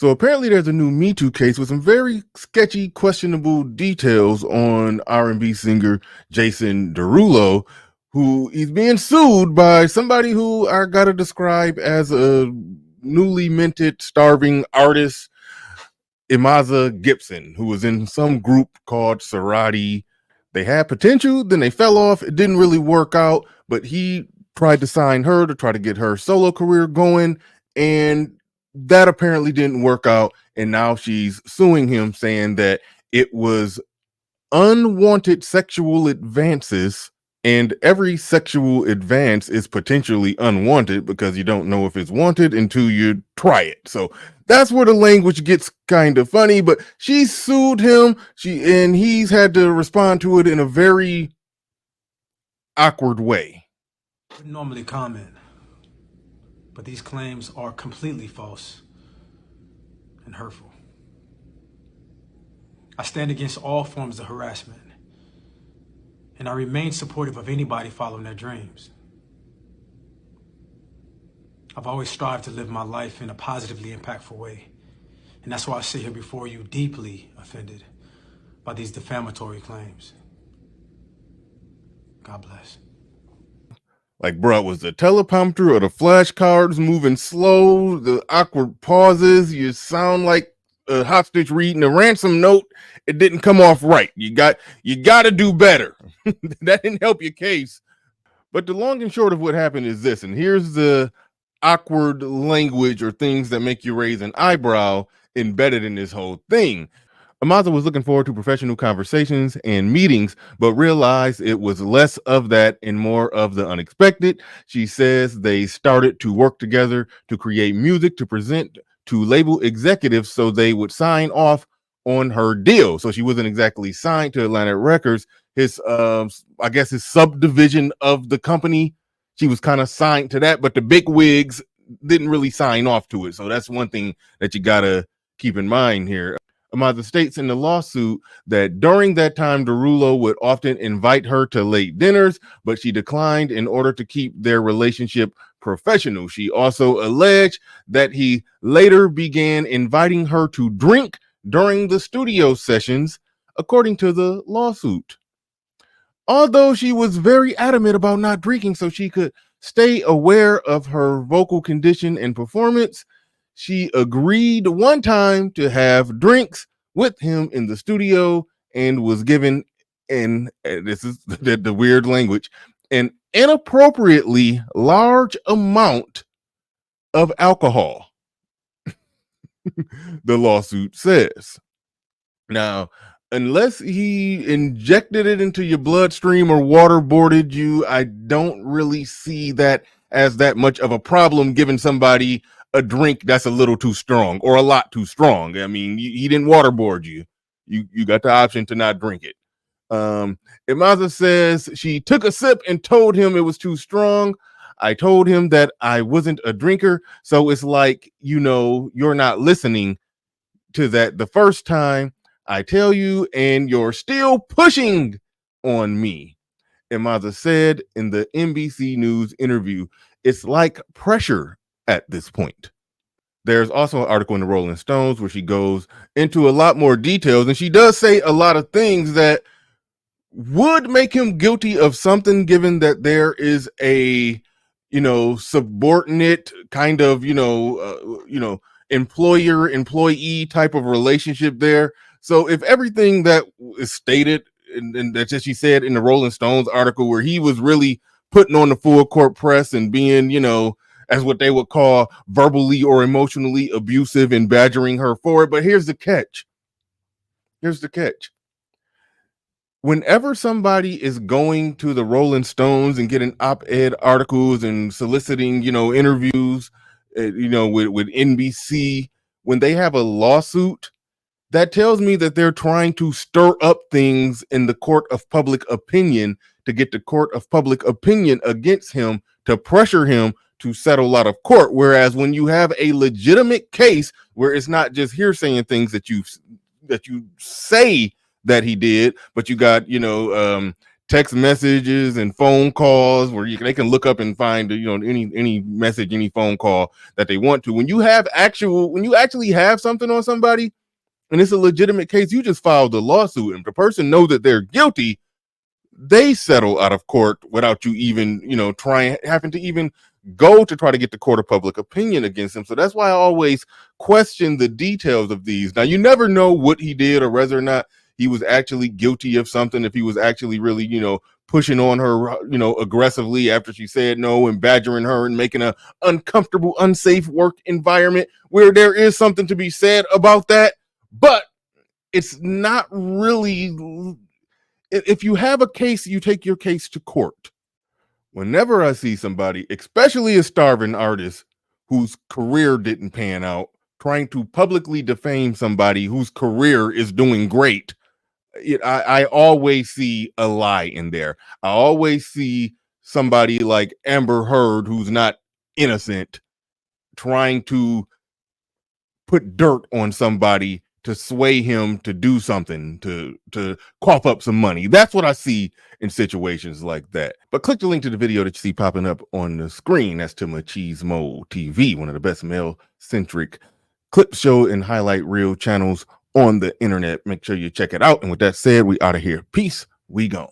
So apparently there's a new Me Too case with some very sketchy, questionable details on R&B singer Jason Derulo, who is being sued by somebody who I gotta describe as a newly minted, starving artist, Imaza Gibson, who was in some group called Sorority. They had potential, then they fell off. It didn't really work out, but he tried to sign her to try to get her solo career going, and that apparently didn't work out. And now she's suing him, saying that it was unwanted sexual advances, and every sexual advance is potentially unwanted because you don't know if it's wanted until you try it. So that's where the language gets kind of funny, but she sued him, and he's had to respond to it in a very awkward way. I wouldn't normally comment, but these claims are completely false and hurtful. I stand against all forms of harassment, and I remain supportive of anybody following their dreams. I've always strived to live my life in a positively impactful way, and that's why I sit here before you deeply offended by these defamatory claims. God bless. Like, bro, was the teleprompter or the flashcards moving slow? The awkward pauses, you sound like a hostage reading a ransom note. It didn't come off right. You got to do better. That didn't help your case. But the long and short of what happened is this, and here's the awkward language or things that make you raise an eyebrow embedded in this whole thing. Amaza was looking forward to professional conversations and meetings, but realized it was less of that and more of the unexpected. She says they started to work together to create music to present to label executives so they would sign off on her deal. So she wasn't exactly signed to Atlantic Records. His, I guess, his subdivision of the company, she was kind of signed to that, but the big wigs didn't really sign off to it. So that's one thing that you gotta keep in mind here. Amaza states in the lawsuit that during that time, Derulo would often invite her to late dinners, but she declined in order to keep their relationship professional. She also alleged that he later began inviting her to drink during the studio sessions, according to the lawsuit. Although she was very adamant about not drinking so she could stay aware of her vocal condition and performance, she agreed one time to have drinks with him in the studio and was given, and this is the weird language, an inappropriately large amount of alcohol, the lawsuit says. Now, unless he injected it into your bloodstream or waterboarded you, I don't really see that as that much of a problem, giving somebody a drink that's a little too strong or a lot too strong. I mean, he didn't waterboard you. You got the option to not drink it. Imaza says she took a sip and told him it was too strong. I told him that I wasn't a drinker. So it's like, you're not listening to that the first time I tell you, and you're still pushing on me. Imaza said in the NBC News interview, it's like pressure at this point. There's also an article in the Rolling Stones where she goes into a lot more details, and she does say a lot of things that would make him guilty of something, given that there is a, subordinate kind of, employer employee type of relationship there. So if everything that is stated and that she said in the Rolling Stones article, where he was really putting on the full court press and being, as what they would call verbally or emotionally abusive and badgering her for it. But here's the catch. Whenever somebody is going to the Rolling Stones and getting op-ed articles and soliciting, interviews, with NBC, when they have a lawsuit, that tells me that they're trying to stir up things in the court of public opinion to get the court of public opinion against him, to pressure him to settle out of court. Whereas when you have a legitimate case where it's not just hearsay and things that you say that he did, but you got, text messages and phone calls where they can look up and find any message, any phone call that they want to. When you actually have something on somebody and it's a legitimate case, you just filed a lawsuit and the person knows that they're guilty, they settle out of court without you even having to even go to try to get the court of public opinion against him. So that's why I always question the details of these. Now, you never know what he did or whether or not he was actually guilty of something, if he was actually really pushing on her aggressively after she said no, and badgering her and making a uncomfortable, unsafe work environment, where there is something to be said about that. But it's not really. If you have a case, you take your case to court. Whenever I see somebody, especially a starving artist whose career didn't pan out, trying to publicly defame somebody whose career is doing great, I always see a lie in there. I always see somebody like Amber Heard, who's not innocent, trying to put dirt on somebody to sway him to do something, to cough up some money. That's what I see in situations like that. But click the link to the video that you see popping up on the screen. That's to Machismo TV, one of the best male-centric clip show and highlight reel channels on the internet. Make sure you check it out. And with that said, we out of here. Peace. We gone.